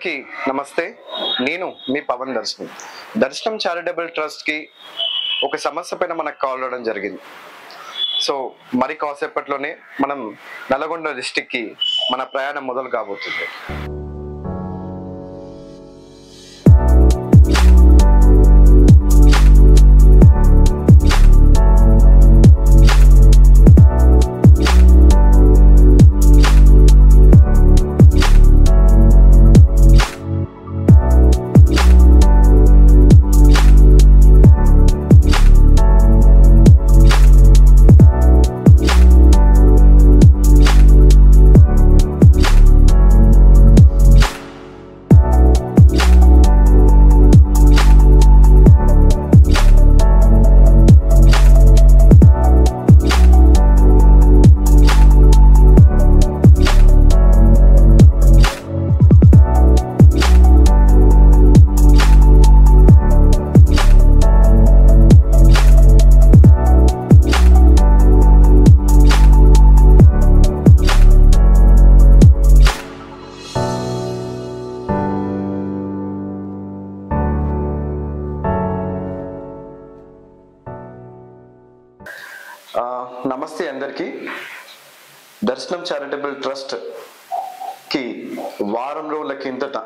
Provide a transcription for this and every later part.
అందరికీ నమస్తే. నేను మీ పవన్ దర్శనం చారిటబుల్ ట్రస్ట్ కి ఒక సమస్య పైన మనకు కాల్ రావడం జరిగింది. సో మరి కాసేపట్లోనే మనం నల్గొండ డిస్టిక్ కి మన ప్రయాణం మొదలు కాబోతుంది. నమస్తే అందరికీ. దర్శనం చారిటబుల్ ట్రస్ట్ కి వారం రోజుల కిందట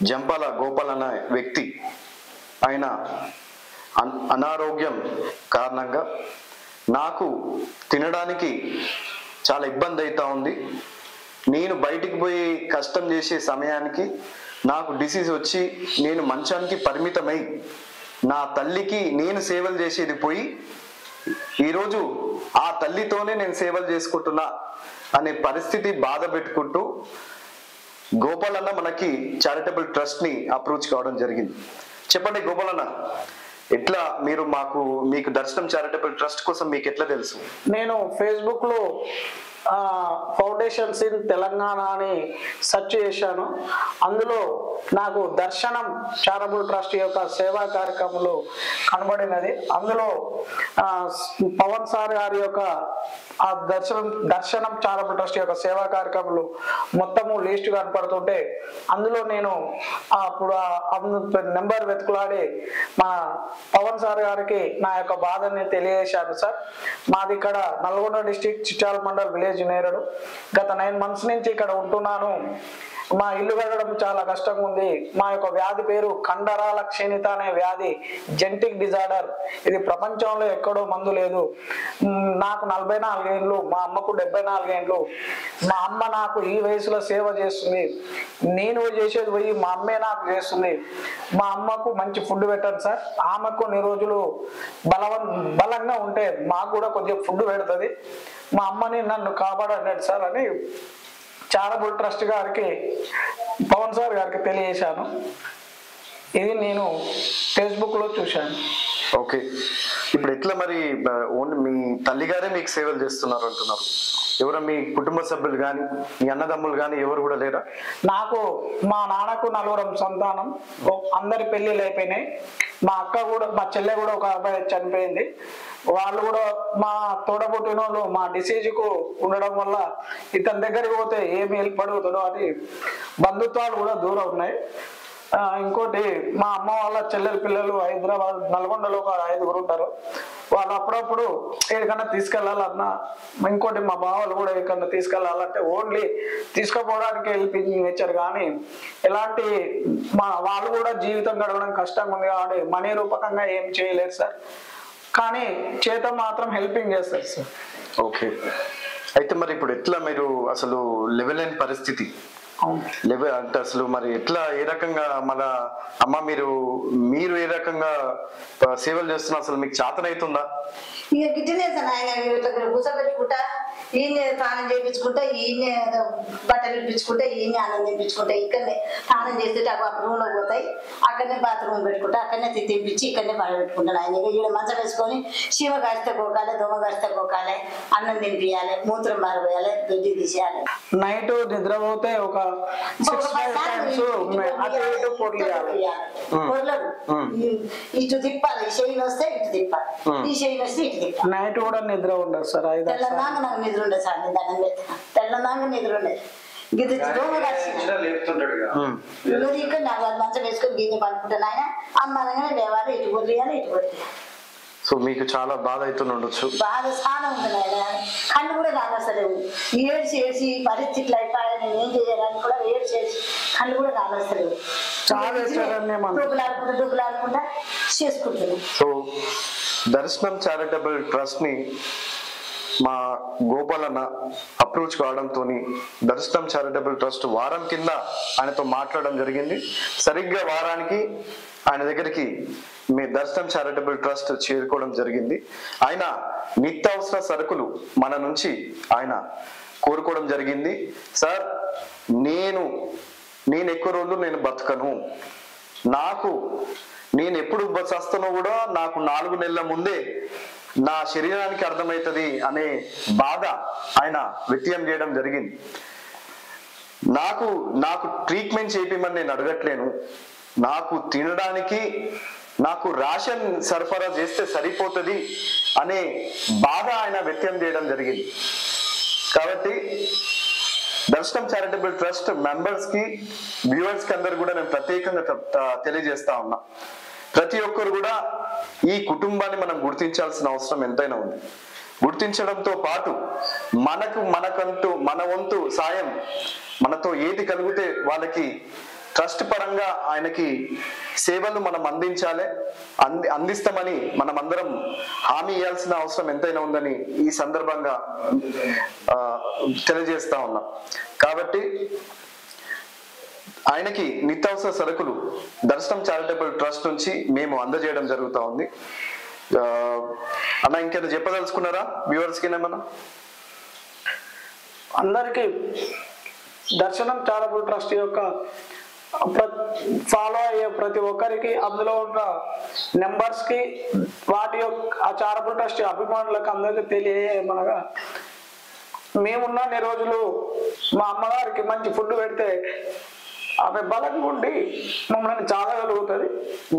జంపాల గోపాల్ అనే వ్యక్తి ఆయన అనారోగ్యం కారణంగా నాకు తినడానికి చాలా ఇబ్బంది అవుతా ఉంది. నేను బయటికి పోయి కష్టం చేసే సమయానికి నాకు డిసీజ్ వచ్చి నేను మంచానికి పరిమితమై నా తల్లికి నేను సేవలు చేసేది పోయి ఈరోజు ఆ తల్లితోనే నేను సేవలు చేసుకుంటున్నా అనే పరిస్థితి బాధ పెట్టుకుంటూ గోపాల్ అన్న మనకి చారిటబుల్ ట్రస్ట్ ని అప్రోచ్ కావడం జరిగింది. చెప్పండి గోపాల్ అన్న, ఎట్లా మీకు దర్శనం చారిటబుల్ ట్రస్ట్ కోసం మీకు ఎట్లా తెలుసు? నేను ఫేస్బుక్ లో ఫౌండేషన్స్ ఇన్ తెలంగాణ అని సెర్చ్ చేశాను. అందులో నాకు దర్శనం చారిటబుల్ ట్రస్ట్ యొక్క సేవా కార్యక్రమాలు కనబడినది. అందులో పవన్ సార్ గారి యొక్క ఆ దర్శనం చారిటబుల్ ట్రస్ట్ యొక్క సేవా కార్యక్రమాలు మొత్తము లిస్ట్ కనపడుతుంటే అందులో నేను అప్పుడు నెంబర్ వెతుకులాడి మా పవన్ సార్ గారికి నా యొక్క బాధని తెలియజేశాను. సార్, మాది ఇక్కడ నల్గొండ డిస్టిక్ చిట్యాల మండల్ విలేజ్ నేరడు. గత 9 months నుంచి ఇక్కడ ఉంటున్నాను. మా ఇల్లు కట్టడం చాలా కష్టంగా ఉంది. మా యొక్క వ్యాధి పేరు కండరాల క్షీణిత అనే వ్యాధి, జెనెటిక్ డిజార్డర్. ఇది ప్రపంచంలో ఎక్కడో మందు లేదు. నాకు 44 ఏళ్ళు, మా అమ్మకు 74 ఏళ్ళు. మా అమ్మ నాకు ఈ వయసులో సేవ చేస్తుంది. నేను చేసేది పోయి మా అమ్మే నాకు చేస్తుంది. మా అమ్మకు మంచి ఫుడ్ పెట్టండి సార్. ఆమెకు కొన్ని రోజులు బలంగా ఉంటే మాకు కూడా కొంచెం ఫుడ్ పెడుతుంది. మా అమ్మని నన్ను కాపాడండి సార్ అని చారిటబుల్ ట్రస్ట్ గారికి పవన్ సార్ గారికి తెలియజేశాను. ఇది నేను ఫేస్బుక్ లో చూశాను. ఓకే, ఇప్పుడు ఎట్లా మరి మీ తల్లిగారే మీకు సేవలు చేస్తున్నారు అంటున్నారు. ఎవరు మీ కుటుంబ సభ్యులు కానీ మీ అన్నదమ్ములు కానీ ఎవరు కూడా లేరా? నాకు మా నాన్నకు 4 సంతానం, అందరి పెళ్లిళ్ళు అయిపోయినాయి. మా అక్క కూడా, మా చెల్లె కూడా ఒక అబ్బాయి చనిపోయింది. వాళ్ళు కూడా మా తోడబుట్టిన వాళ్ళు మా డిసీజ్ కు ఉండడం వల్ల ఇతని దగ్గరికి పోతే ఏమి హెల్ప్ అడుగుతాడో అని బంధుత్వాలు కూడా దూరం ఉన్నాయి. ఇంకోటి మా అమ్మ వాళ్ళ చెల్లెల పిల్లలు హైదరాబాద్ నల్గొండలో ఒక 5 ఉంటారు. వాళ్ళు అప్పుడప్పుడు ఎక్కడికన్నా తీసుకెళ్లాలన్నా, ఇంకోటి మా బావలు కూడా ఎక్కడన్నా తీసుకెళ్లాలంటే ఓన్లీ తీసుకుపోవడానికి హెల్పింగ్ ఇచ్చారు. కానీ ఎలాంటి వాళ్ళు కూడా జీవితం గడవడం కష్టంగా ఉంది కాబట్టి మనీ రూపకంగా ఏం చేయలేదు సార్. కానీ చేత మాత్రం హెల్పింగ్ చేస్తారు సార్. ఓకే, అయితే మరి ఇప్పుడు ఎట్లా మీరు అసలు లెవెల్ అయిన పరిస్థితి అంటే అసలు మరి ఎట్లా ఏ రకంగా మన అమ్మ మీరు ఏ రకంగా సేవలు చేస్తున్నా అసలు మీకు చేతనవుతుందా? ఇక గిట్టనే సార్, ఆయన కూర్చోబెట్టుకుంటా, ఈయన స్నానం చేయించుకుంటా, ఈయన బట్టలు ఇప్పించుకుంటా, ఈయన ఆనందం తెప్పించుకుంటా. ఇక్కడనే స్నానం చేస్తే రూమ్ లో పోతాయి, అక్కడనే బాత్రూమ్ పెట్టుకుంటా, అక్కడనే తెప్పించి ఇక్కడనే పెట్టుకుంటాను. ఆయన ఈడ మంచం వేసుకొని శివ కాస్తే కోకాలి, దొంగ కాస్తే కోకాలి, అన్నం తినిపియాలి, మూత్రం మారిపోయాలి, దొడ్డి తీసేయాలి. నైట్ నిద్రపోతే ఒక 6-5 times పొరలడు. ఇటు తిప్పాలి, ఈ చెయ్యి వస్తే ఇటు తిప్పాలి, ఈ చెయ్యి వస్తే ఇటు తిప్పాలి. నైట్ కూడా నిద్ర ఉండదు సార్. తెల్లదాకా నాకు నిద్ర ఉండదు సార్. నేను దండం పెడతాను, తెల్లదాకా నిద్ర ఉండదు. గిద్ద దోమ ఇక్కడ నాకు అది మంచం వేసుకొని గిన్నె పడుకుంటాను ఆయన అమ్మ అనగానే లేవాలి ఇటు కొద్ది అని ఇటు కొద్ది. సో మీకు చాలా బాధ అవుతుండొచ్చు. బాధ చాలా ఉంటుంది ఆయన. కళ్ళు కూడా కానొస్తలేవు. ఏడ్చి పరిస్థితులు అయిపోయాయి, నేను ఏం చేయాలని కూడా ఏడ్చి కళ్ళు కూడా కానొస్తలేవు. దుబ్బులాడుకుంటా చేసుకుంటున్నాను. సో దర్శనం చారిటబుల్ ట్రస్ట్ ని మా గోపాలన్న అప్రోచ్ కావడంతో దర్శనం చారిటబుల్ ట్రస్ట్ వారం కింద ఆయనతో మాట్లాడడం జరిగింది. సరిగ్గా వారానికి ఆయన దగ్గరికి మీ దర్శనం చారిటబుల్ ట్రస్ట్ చేరుకోవడం జరిగింది. ఆయన నిత్యావసర సరుకులు మన నుంచి ఆయన కోరుకోవడం జరిగింది. సార్ నేను ఎక్కువ రోజులు నేను బతకను, నేను ఎప్పుడు చస్తానో కూడా నాకు 4 నెలల ముందే నా శరీరానికి అర్థమవుతుంది అనే బాధ ఆయన వ్యక్తం చేయడం జరిగింది. నాకు ట్రీట్మెంట్ చేయమని నేను అడగట్లేను, నాకు తినడానికి నాకు రేషన్ సరఫరా చేస్తే సరిపోతుంది అనే బాధ ఆయన వ్యక్తం చేయడం జరిగింది. కాబట్టి దర్శనం చారిటబుల్ ట్రస్ట్ మెంబర్స్ కి వ్యూవర్స్ కి అందరు కూడా నేను ప్రత్యేకంగా తెలియజేస్తా ఉన్నా, ప్రతి ఒక్కరు కూడా ఈ కుటుంబాన్ని మనం గుర్తించాల్సిన అవసరం ఎంతైనా ఉంది. గుర్తించడంతో పాటు మన వంతు సాయం మనతో ఏది కలిగితే వాళ్ళకి ట్రస్ట్ పరంగా ఆయనకి సేవలు మనం అందిస్తామని మనం అందరం హామీ ఇవ్వాల్సిన అవసరం ఎంతైనా ఉందని ఈ సందర్భంగా తెలియజేస్తా ఉన్నాం. కాబట్టి ఆయనకి నిత్యావసర సరుకులు దర్శనం చారిటబుల్ ట్రస్ట్ నుంచి మేము అందజేయడం జరుగుతూ ఉంది. అన్న ఇంకేదో చెప్పదలుచుకున్నారా వ్యూవర్స్ కి? ఏమన్నా అందరికీ దర్శనం చారిటబుల్ ట్రస్ట్ యొక్క ఫాలో అయ్యే ప్రతి ఒక్కరికి, అందులో ఉన్న నెంబర్స్ కి, వాటి యొక్క ఆ చారిటబుల్ ట్రస్ట్ అభిమానులకు అందరికీ తెలియమనగా, మేమున్న రోజులు మా అమ్మగారికి మంచి ఫుడ్ పెడితే ఆమె బలంగా ఉండి మమ్మల్ని చాలగలుగుతుంది.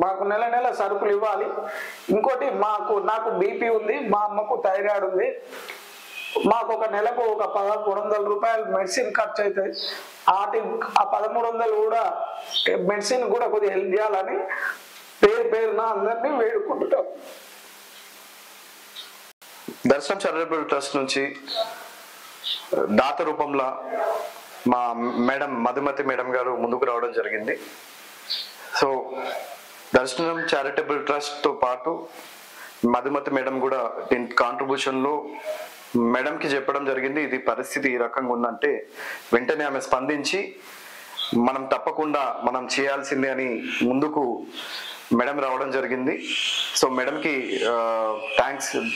మాకు నెల నెల సరుకులు ఇవ్వాలి. ఇంకోటి నాకు బీపీ ఉంది, మా అమ్మకు థైరాయిడ్ ఉంది. మాకు ఒక నెలకు ఒక 1300 రూపాయలు మెడిసిన్ ఖర్చు అవుతుంది. ఆ 1300 కూడా మెడిసిన్ కూడా కొద్దిగా హెల్ప్ చేయాలని పేరున అందరినీ వేడుకుంటున్నాం. దర్శనం చారిటబుల్ ట్రస్ట్ నుంచి దాత రూపంలో మా మేడం మధుమతి మేడం గారు ముందుకు రావడం జరిగింది. సో దర్శనం చారిటబుల్ ట్రస్ట్ తో పాటు మధుమతి మేడం కూడా దీని కాంట్రిబ్యూషన్ లో మేడంకి చెప్పడం జరిగింది, ఇది పరిస్థితి ఈ రకంగా ఉందంటే వెంటనే ఆమె స్పందించి మనం తప్పకుండా మనం చేయాల్సిందే అని ముందుకు మేడం రావడం జరిగింది. సో మేడంకి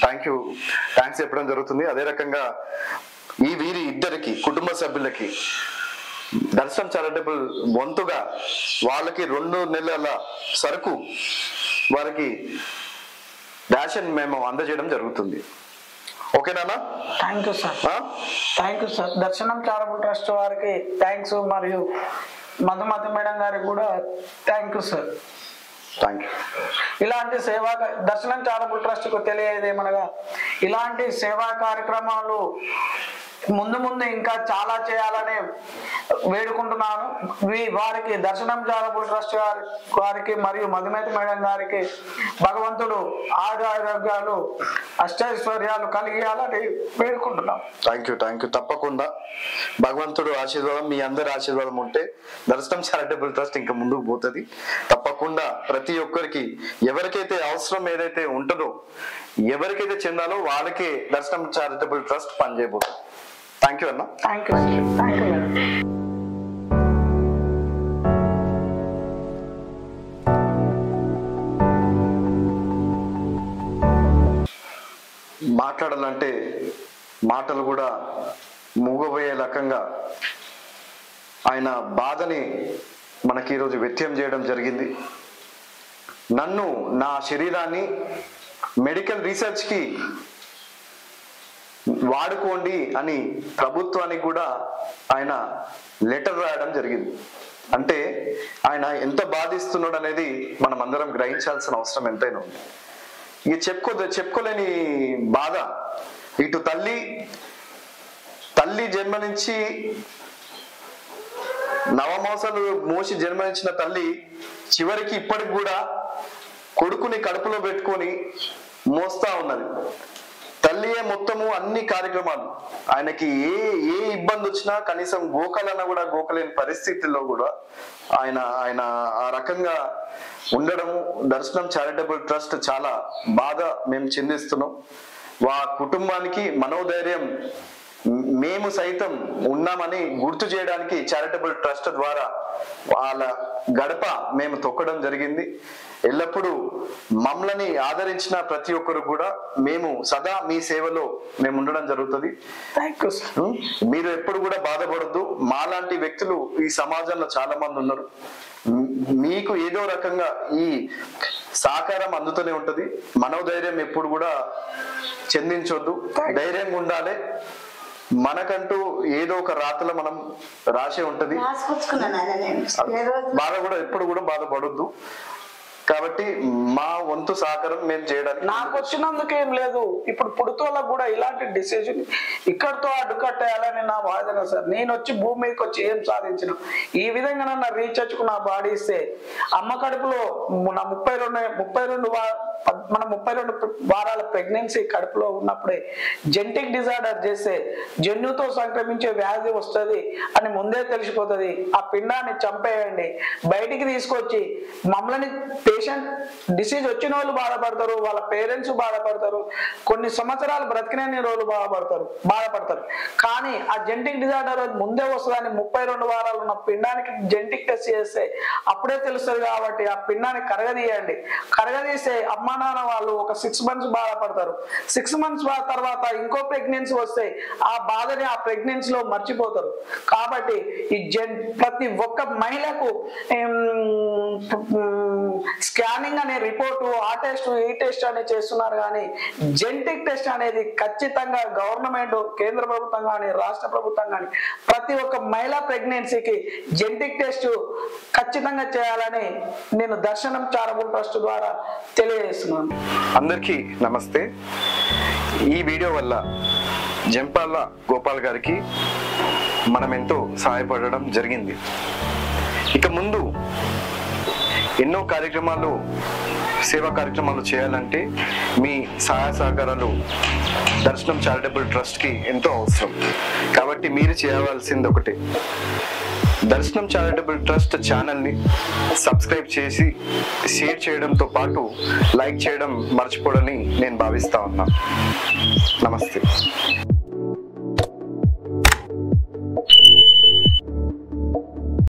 థ్యాంక్ యూ చెప్పడం జరుగుతుంది. అదే రకంగా వీరి ఇద్దరికి కుటుంబ సభ్యులకి దర్శనం చారిటబుల్ వంతుగా వాళ్ళకి 2 నెలల సరుకు వారికి రేషన్ మేము అందజేయడం జరుగుతుంది. ఓకేనా? Thank you sir. దర్శనం చారిటబుల్ ట్రస్ట్ వారికి థ్యాంక్స్, మరియు మధుమతి మేడం గారికి కూడా thank you sir. Thank you. ఇలాంటి దర్శనం చారిటబుల్ ట్రస్ట్ కు తెలియదేమనగా, ఇలాంటి సేవా కార్యక్రమాలు ముందు ఇంకా చాలా చేయాలని వేడుకుంటున్నాను. వారికి దర్శనం చారిటబుల్ ట్రస్ట్ వారికి మరియు మధుమతి మేడం గారికి భగవంతుడు ఆరోగ్యాలు అష్టైశ్వర్యాలు కలిగియాలని వేడుకుంటున్నాం. Thank you. తప్పకుండా భగవంతుడు ఆశీర్వాదం, మీ అందరి ఆశీర్వాదం ఉంటే దర్శనం చారిటబుల్ ట్రస్ట్ ఇంకా ముందుకు పోతుంది. తప్పకుండా ప్రతి ఒక్కరికి ఎవరికైతే అవసరం ఏదైతే ఉంటుందో, ఎవరికైతే చెందాలో వాళ్ళకే దర్శనం చారిటబుల్ ట్రస్ట్ పనిచేయబోతుంది. థ్యాంక్ యూ అన్న. Thank you. మాట్లాడాలంటే మాటలు కూడా మూగబోయే రకంగా ఆయన బాధని మనకి ఈరోజు వ్యక్తం చేయడం జరిగింది. నా శరీరాన్ని మెడికల్ రీసెర్చ్కి వాడుకోండి అని ప్రభుత్వానికి కూడా ఆయన లెటర్ రాయడం జరిగింది. అంటే ఆయన ఎంత బాధిస్తున్నాడు అనేది మనం అందరం గ్రహించాల్సిన అవసరం ఎంతైనా ఉంది. ఇక చెప్పుకోలేని బాధ. ఇటు తల్లి జన్మ నుంచి నవమాసాలు మోసి జన్మనిచ్చిన తల్లి చివరికి ఇప్పటికి కూడా కొడుకుని కడుపులో పెట్టుకొని మోస్తా ఉన్నది. తల్లియే మొత్తము అన్ని కార్యక్రమాలు. ఆయనకి ఏ ఇబ్బంది వచ్చినా కనీసం గోకలన్నా కూడా గోకలేని పరిస్థితుల్లో కూడా ఆయన ఆ రకంగా ఉండడము దర్శనం చారిటబుల్ ట్రస్ట్ చాలా బాధ మేము చెందిస్తున్నాం. కుటుంబానికి మనోధైర్యం మేము సైతం ఉన్నామని గుర్తు చేయడానికి చారిటబుల్ ట్రస్ట్ ద్వారా వాళ్ళ గడప మేము తొక్కడం జరిగింది. ఎల్లప్పుడూ మమ్మల్ని ఆదరించిన ప్రతి ఒక్కరు కూడా మేము సదా మీ సేవలో మేము ఉండడం జరుగుతుంది. మీరు ఎప్పుడు కూడా బాధపడద్దు. మాలాంటి వ్యక్తులు ఈ సమాజంలో చాలా మంది ఉన్నారు. మీకు ఏదో రకంగా ఈ సహకారం అందుతూనే ఉంటది. మనోధైర్యం ఎప్పుడు కూడా చెందించొద్దు, ధైర్యంగా ఉండాలి. మనకంటూ ఏదో ఒక రాతలో మనం రాసే ఉంటది. బాధ కూడా ఎప్పుడు కూడా బాధపడొద్దు. కాబట్టి మా వంతు సహకారం మేము చేయడానికి నాకు వచ్చినందుకు ఏం లేదు. ఇప్పుడు పుడుతోళ్ళకు కూడా ఇలాంటి డిసిజన్ ఇక్కడితో అడ్డుకట్టేయాలని నా వాదన సార్. నేను వచ్చి భూమి మీదకి వచ్చి ఏం సాధించిన ఈ విధంగా నన్ను రీఛార్జ్కు నా బాడీ ఇస్తే అమ్మ కడుపులో నా 32 వారాల ప్రెగ్నెన్సీ కడుపులో ఉన్నప్పుడే జెనెటిక్ డిజార్డర్ చేస్తే జన్యుతో సంక్రమించే వ్యాధి వస్తుంది అని ముందే తెలిసిపోతుంది. ఆ పిండాన్ని చంపేయండి, బయటికి తీసుకొచ్చి మమ్మల్ని పేషెంట్ డిసీజ్ వచ్చిన వాళ్ళు బాధపడతారు, వాళ్ళ పేరెంట్స్ బాధపడతారు, కొన్ని సంవత్సరాలు బ్రతికినన్ని రోజులు బాధపడతారు. కానీ ఆ జెనెటిక్ డిజార్డర్ ముందే వస్తుందని 32 వారాలు ఉన్న పిండానికి జెనెటిక్ టెస్ట్ చేస్తే అప్పుడే తెలుస్తుంది. కాబట్టి ఆ పిండాన్ని కరగదీస్తే అమ్మ నాన్న వాళ్ళు ఒక 6 months బాధపడతారు. 6 months తర్వాత ఇంకో ప్రెగ్నెన్సీ వస్తే ఆ బాధని ఆ ప్రెగ్నెన్సీలో మర్చిపోతారు. కాబట్టి ఈ ప్రతి ఒక్క మహిళకు స్కానింగ్ అనే రిపోర్టు, ఆ టెస్ట్ ఈ టెస్ట్ అనేది చేస్తున్నారు. కానీ జెనెటిక్ టెస్ట్ అనేది ఖచ్చితంగా గవర్నమెంట్, కేంద్ర ప్రభుత్వం కానీ రాష్ట్ర ప్రభుత్వం కానీ ప్రతి ఒక్క మహిళా ప్రెగ్నెన్సీకి జెనెటిక్ టెస్ట్ ఖచ్చితంగా చేయాలని నేను దర్శనం చారిటబుల్ ట్రస్ట్ ద్వారా తెలియజేస్తున్నాను. అందరికీ నమస్తే. ఈ వీడియో వల్ల జంపాల గోపాల్ గారికి మనం ఎంతో సహాయపడడం జరిగింది. ఇక ముందు ఎన్నో సేవా కార్యక్రమాలు చేయాలంటే మీ సహాయ సహకారాలు దర్శనం చారిటబుల్ ట్రస్ట్కి ఎంతో అవసరం. కాబట్టి మీరు చేయవలసింది ఒకటే, దర్శనం చారిటబుల్ ట్రస్ట్ ఛానల్ని సబ్స్క్రైబ్ చేసి షేర్ చేయడంతో పాటు లైక్ చేయడం మర్చిపోడని నేను భావిస్తా ఉన్నా. నమస్తే.